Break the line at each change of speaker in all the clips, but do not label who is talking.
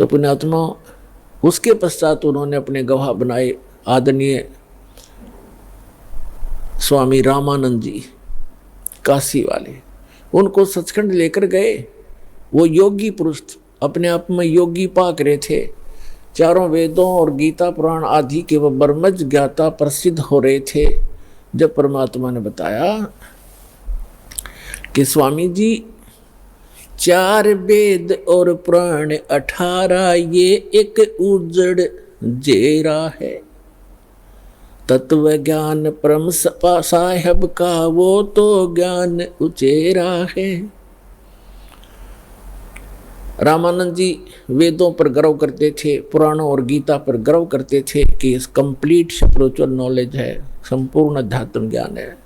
तो पुण्यात्मा उसके पश्चात उन्होंने अपने गवाह बनाए आदरणीय स्वामी रामानंद जी काशी वाले। उनको सचखंड लेकर गए। वो योगी पुरुष अपने आप में योगी पाक रहे थे। चारों वेदों और गीता पुराण आदि के वो ब्रह्मज्ञ ज्ञाता प्रसिद्ध हो रहे थे। जब परमात्मा ने बताया कि स्वामी जी 4 वेद और पुराण 18 ये एक उजड़ जेरा है, तत्व ज्ञान परम साहेब का वो तो ज्ञान उचेरा है। रामानंद जी वेदों पर गर्व करते थे, पुराणों और गीता पर गर्व करते थे कि इस कंप्लीट स्पिरिचुअल नॉलेज है, संपूर्ण अध्यात्म ज्ञान है।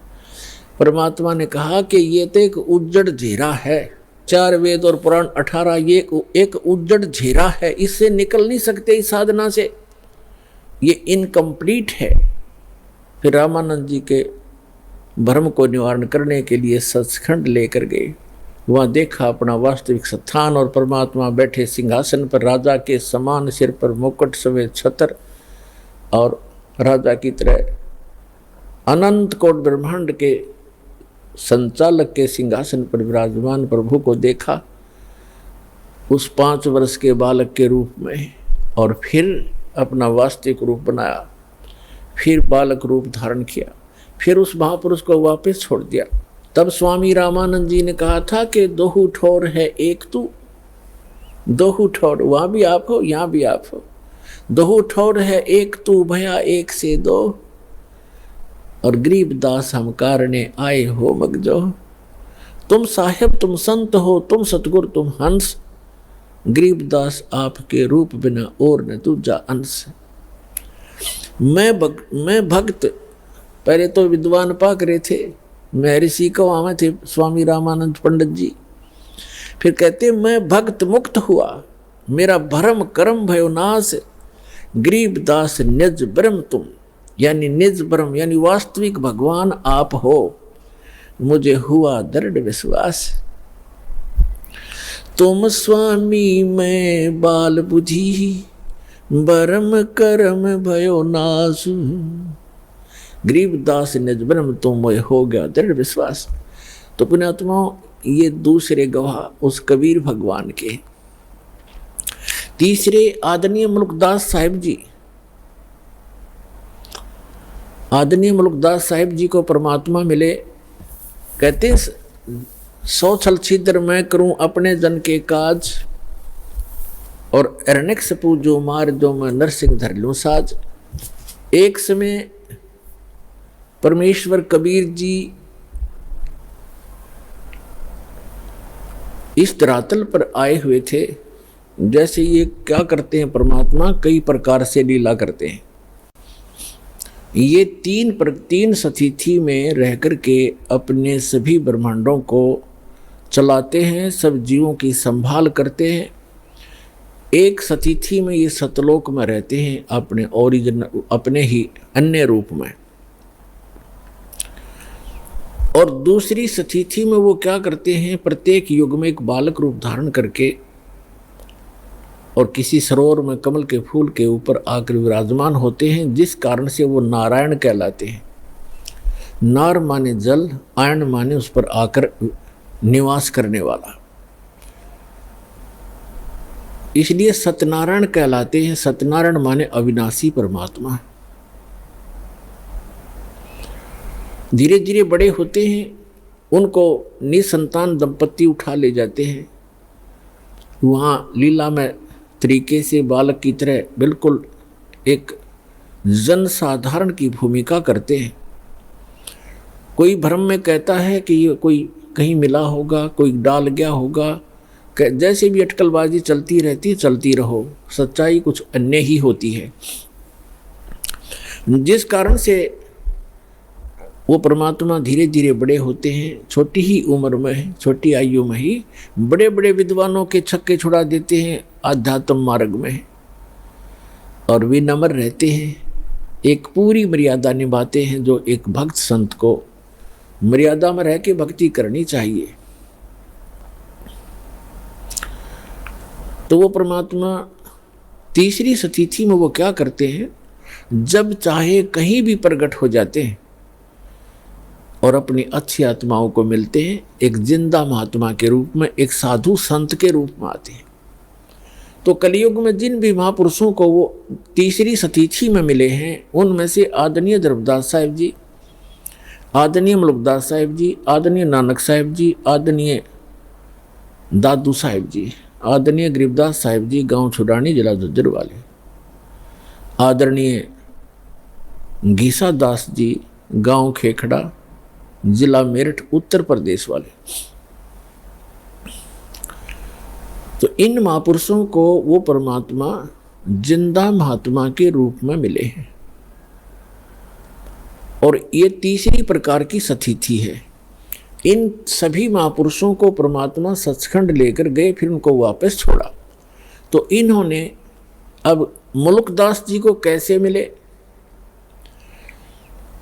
परमात्मा ने कहा कि ये तो एक उज्जड़ झेरा है, 4 वेद और पुराण 18 ये एक उज्जड़ झेरा है, इससे निकल नहीं सकते इस साधना से, ये इनकम्प्लीट है। फिर रामानंद जी के भ्रम को निवारण करने के लिए सचखंड लेकर गए। वहाँ देखा अपना वास्तविक स्थान और परमात्मा बैठे सिंहासन पर, राजा के समान, सिर पर मुकुट, सफेद छत्र और राजा की तरह अनंत कोट ब्रह्मांड के संचालक के सिंहासन पर विराजमान प्रभु को देखा उस 5 वर्ष के बालक के रूप में, और फिर अपना वास्तविक रूप बनाया, फिर बालक रूप धारण किया, फिर उस महापुरुष को वापस छोड़ दिया। तब स्वामी रामानंद जी ने कहा था कि 2 ठोर है एक तू, 2 ठोर, वहाँ भी आप हो यहाँ भी आप हो, 2 ठोर है एक तू भया एक से 2, और गरीबदास हम कारणे आए हो मगजो। तुम साहेब तुम संत हो, तुम सतगुरु तुम हंस, गरीबदास आपके रूप बिना और न दूजा अंश। मैं भक्त, पहले तो विद्वान पाक रहे थे, मैं ऋषि को आवे थे स्वामी रामानंद पंडित जी। फिर कहते मैं भक्त मुक्त हुआ, मेरा भरम कर्म भयो नाश, गरीबदास निज ब्रह्म तुम, यानी निज ब्रह्म यानी वास्तविक भगवान आप हो, मुझे हुआ दृढ़ विश्वास। तुम स्वामी मैं बाल बुझी, बरम करम भयो नासु, गरीबदास निज ब्रह्म तुम मोय हो गया दृढ़ विश्वास। तो पुण्यात्माओं ये दूसरे गवाह उस कबीर भगवान के। तीसरे आदरणीय मुल्कदास साहिब जी, आदरणीय मुल्कदास साहिब जी को परमात्मा मिले। कहते 100 छल छिद्र मैं करूं अपने जन के काज, और अरण्यक सपू जो मार जो मैं नरसिंह धर लूं साज। एक समय परमेश्वर कबीर जी इस धरातल पर आए हुए थे। जैसे ये क्या करते हैं परमात्मा, कई प्रकार से लीला करते हैं। ये 3 सतिथि में रह कर के अपने सभी ब्रह्मांडों को चलाते हैं, सब जीवों की संभाल करते हैं। एक सतिथि में ये सतलोक में रहते हैं अपने ओरिजिनल, अपने ही अन्य रूप में, और दूसरी सतिथि में वो क्या करते हैं, प्रत्येक युग में एक बालक रूप धारण करके और किसी सरोवर में कमल के फूल के ऊपर आकर विराजमान होते हैं, जिस कारण से वो नारायण कहलाते हैं। नार माने जल, आयन माने उस पर आकर निवास करने वाला, इसलिए सत्यनारायण कहलाते हैं। सत्यनारायण माने अविनाशी परमात्मा। धीरे धीरे बड़े होते हैं, उनको निसंतान दंपत्ति उठा ले जाते हैं। वहाँ लीला में तरीके से बालक की तरह बिल्कुल एक जन साधारण की भूमिका करते हैं। कोई भ्रम में कहता है कि ये कोई कहीं मिला होगा, कोई डाल गया होगा, जैसे भी अटकलबाजी चलती रहती, चलती रहो, सच्चाई कुछ अन्य ही होती है। जिस कारण से वो परमात्मा धीरे धीरे बड़े होते हैं, छोटी ही उम्र में, छोटी आयु में ही बड़े बड़े विद्वानों के छक्के छुड़ा देते हैं आध्यात्म मार्ग में, और विनम्र रहते हैं, एक पूरी मर्यादा निभाते हैं जो एक भक्त संत को मर्यादा में रह के भक्ति करनी चाहिए। तो वो परमात्मा तीसरी सतिथि में वो क्या करते हैं, जब चाहे कहीं भी प्रकट हो जाते हैं और अपनी अच्छी आत्माओं को मिलते हैं, एक जिंदा महात्मा के रूप में, एक साधु संत के रूप में आते हैं। तो कलयुग में जिन भी महापुरुषों को वो तीसरी सतिथि में मिले हैं, उनमें से आदरणीय धर्मदास साहिब जी, आदरणीय मलुकदास साहिब जी, आदरणीय नानक साहिब जी, आदरणीय दादू साहिब जी, आदरणीय गरीबदास साहिब जी, गांव छुड़ानी, जिला झज्जर वाले, आदरणीय घीसा दास जी, गांव खेखड़ा, जिला मेरठ, उत्तर प्रदेश वाले। तो इन महापुरुषों को वो परमात्मा जिंदा महात्मा के रूप में मिले हैं। और ये तीसरी प्रकार की सतिथि है। इन सभी महापुरुषों को परमात्मा सचखंड लेकर गए, फिर उनको वापस छोड़ा। तो इन्होंने अब मुल्कदास जी को कैसे मिले,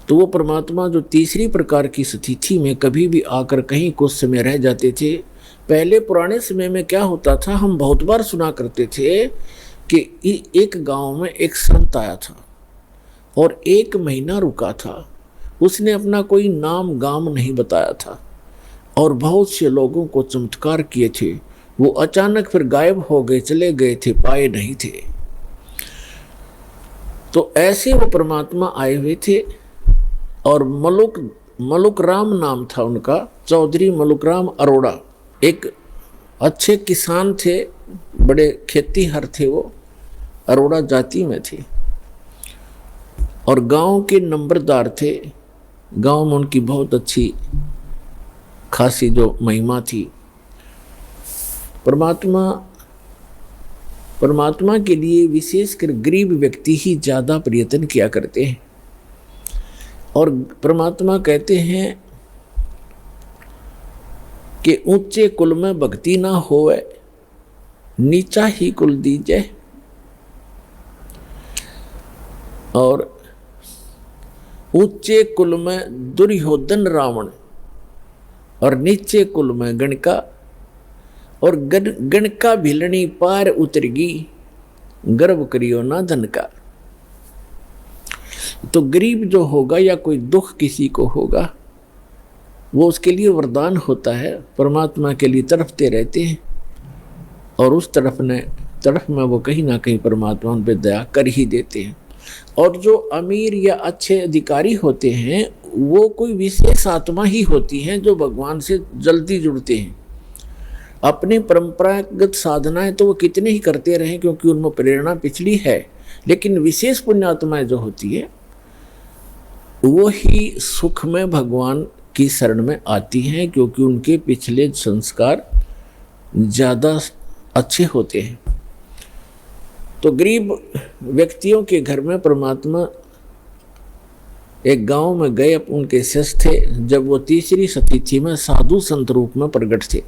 तो वो परमात्मा जो तीसरी प्रकार की सतिथि में कभी भी आकर कहीं कुछ समय रह जाते थे। पहले पुराने समय में क्या होता था, हम बहुत बार सुना करते थे कि एक गांव में एक संत आया था और 1 महीना रुका था। उसने अपना कोई नाम गाम नहीं बताया था और बहुत से लोगों को चमत्कार किए थे। वो अचानक फिर गायब हो गए, चले गए थे, पाए नहीं थे। तो ऐसे वो परमात्मा आए हुए थे और मलुक राम नाम था उनका, चौधरी मलुक राम अरोड़ा। एक अच्छे किसान थे, बड़े खेतीहर थे, वो अरोड़ा जाति में थे और गांव के नंबरदार थे। गांव में उनकी बहुत अच्छी खासी जो महिमा थी। परमात्मा के लिए विशेषकर गरीब व्यक्ति ही ज़्यादा प्रयत्न किया करते हैं। और परमात्मा कहते हैं कि ऊंचे कुल में भक्ति ना होवे, नीचा ही कुल दीजे। और ऊंचे कुल में दुर्योधन रावण और नीचे कुल में गणका, और गणका भिलनी पार उतरगी, गर्व करियो ना धन का। तो गरीब जो होगा या कोई दुख किसी को होगा, वो उसके लिए वरदान होता है, परमात्मा के लिए तड़पते रहते हैं और उस तरफ में वो कहीं ना कहीं परमात्मा उन पर दया कर ही देते हैं। और जो अमीर या अच्छे अधिकारी होते हैं, वो कोई विशेष आत्मा ही होती हैं जो भगवान से जल्दी जुड़ते हैं। अपनी परंपरागत साधनाएं तो वो कितने ही करते रहें, क्योंकि उनमें प्रेरणा पिछली है, लेकिन विशेष पुण्यात्माएं जो होती है वो ही सुख में भगवान की शरण में आती हैं, क्योंकि उनके पिछले संस्कार ज़्यादा अच्छे होते हैं। तो गरीब व्यक्तियों के घर में परमात्मा एक गांव में गए, उनके शिष्य थे, जब वो तीसरी सतिथि में साधु संत रूप में प्रकट थे।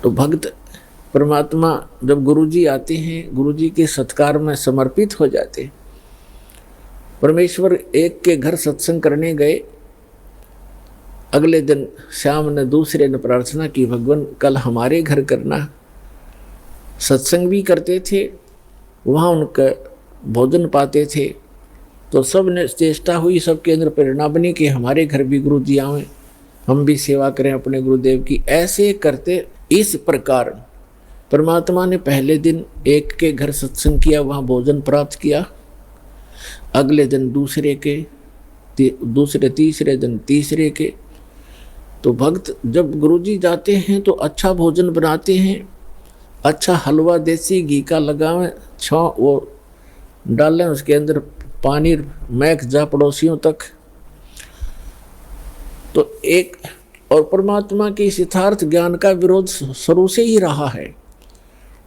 तो भक्त परमात्मा जब गुरुजी आते हैं, गुरुजी के सत्कार में समर्पित हो जाते हैं। परमेश्वर एक के घर सत्संग करने गए, अगले दिन शाम ने दूसरे ने प्रार्थना की, भगवान कल हमारे घर करना। सत्संग भी करते थे, वहाँ उनका भोजन पाते थे। तो सब ने चेष्टा हुई, सबके अंदर प्रेरणा बनी कि हमारे घर भी गुरु जी आवें, हम भी सेवा करें अपने गुरुदेव की। ऐसे करते इस प्रकार परमात्मा ने पहले दिन एक के घर सत्संग किया, वहाँ भोजन प्राप्त किया। अगले दिन दूसरे तीसरे दिन तीसरे के। तो भक्त जब गुरुजी जाते हैं तो अच्छा भोजन बनाते हैं, अच्छा हलवा देसी घी का लगावें, वो डालें, उसके अंदर पानी महक जा पड़ोसियों तक। तो एक और परमात्मा के इस यथार्थ ज्ञान का विरोध शुरू से ही रहा है।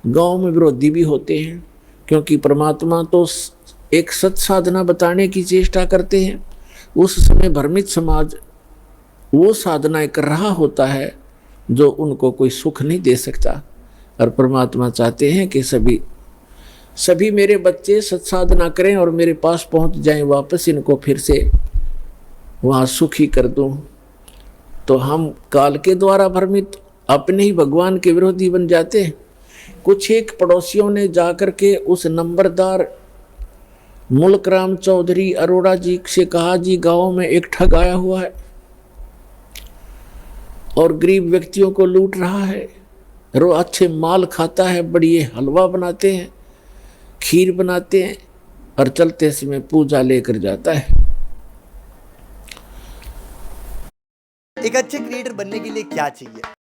गांव में विरोधी भी होते हैं, क्योंकि परमात्मा तो एक सत साधना बताने की चेष्टा करते हैं। उस समय भ्रमित समाज वो साधनाएं कर रहा होता है जो उनको कोई सुख नहीं दे सकता। और परमात्मा चाहते हैं कि सभी मेरे बच्चे सत्साधना करें और मेरे पास पहुंच जाएं वापस, इनको फिर से वहाँ सुखी कर दूं। तो हम काल के द्वारा भ्रमित अपने ही भगवान के विरोधी बन जाते हैं। कुछ एक पड़ोसियों ने जाकर के उस नंबरदार मुल्कराम चौधरी अरोड़ा जी से कहा, जी गांव में एक ठग आया हुआ है और गरीब व्यक्तियों को लूट रहा है, रोज अच्छे माल खाता है, बढ़िया हलवा बनाते हैं, खीर बनाते हैं और चलते समय पूजा लेकर जाता है।
एक अच्छे क्रिएटर बनने के लिए क्या चाहिए?